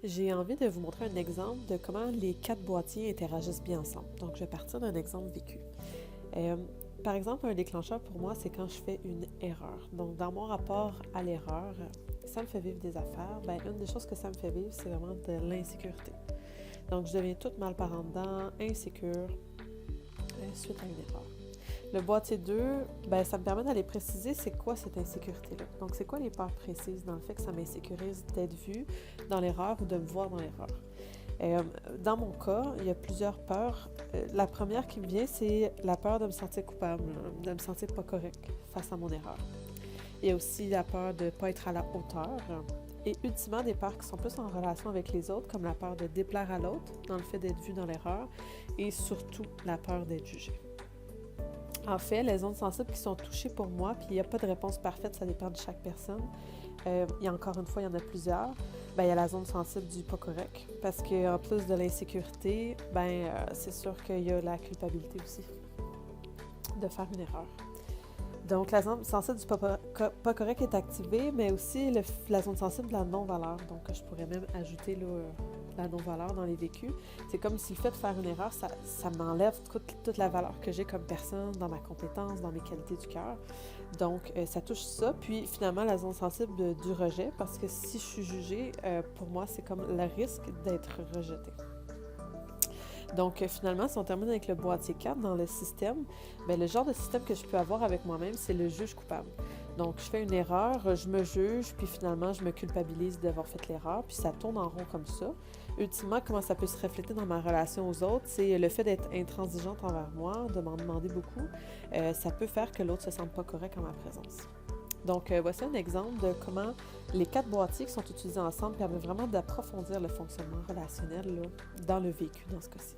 J'ai envie de vous montrer un exemple de comment les 4 boîtiers interagissent bien ensemble. Donc, je vais partir d'un exemple vécu. Euh, Par exemple, un déclencheur pour moi, c'est quand je fais une erreur. Donc, dans mon rapport à l'erreur, ça me fait vivre des affaires. Ben, une des choses que ça me fait vivre, c'est vraiment de l'insécurité. Donc, je deviens toute mal par en dedans, insécure, suite à une erreur. Le boîtier 2, ben, ça me permet d'aller préciser c'est quoi cette insécurité-là. Donc, c'est quoi les peurs précises dans le fait que ça m'insécurise d'être vue dans l'erreur ou de me voir dans l'erreur. Euh, Dans mon cas, il y a plusieurs peurs. La première qui me vient, c'est la peur de me sentir coupable, de me sentir pas correct face à mon erreur. Il y a aussi la peur de ne pas être à la hauteur. Et ultimement, des peurs qui sont plus en relation avec les autres, comme la peur de déplaire à l'autre, dans le fait d'être vu dans l'erreur, et surtout la peur d'être jugé. En fait, les zones sensibles qui sont touchées pour moi, puis il n'y a pas de réponse parfaite, ça dépend de chaque personne. Il y a encore une fois, il y en a plusieurs. Ben, il y a la zone sensible du pas correct, parce qu'en plus de l'insécurité, c'est sûr qu'il y a la culpabilité aussi de faire une erreur. Donc, la zone sensible du pas correct est activée, mais aussi la zone sensible de la non-valeur. Donc, je pourrais même ajouter là, la non-valeur dans les vécus. C'est comme si le fait de faire une erreur, ça m'enlève toute la valeur que j'ai comme personne, dans ma compétence, dans mes qualités du cœur. Donc, ça touche ça. Puis, finalement, la zone sensible du rejet, parce que si je suis jugée, pour moi, c'est comme le risque d'être rejetée. Donc, finalement, si on termine avec le boîtier 4 dans le système, bien, le genre de système que je peux avoir avec moi-même, c'est le juge coupable. Donc, je fais une erreur, je me juge, puis finalement, je me culpabilise d'avoir fait l'erreur, puis ça tourne en rond comme ça. Ultimement, comment ça peut se refléter dans ma relation aux autres, c'est le fait d'être intransigeante envers moi, de m'en demander beaucoup. Ça peut faire que l'autre ne se sente pas correct en ma présence. Donc, voici un exemple de comment les 4 boîtiers qui sont utilisés ensemble permettent vraiment d'approfondir le fonctionnement relationnel là, dans le vécu, dans ce cas-ci.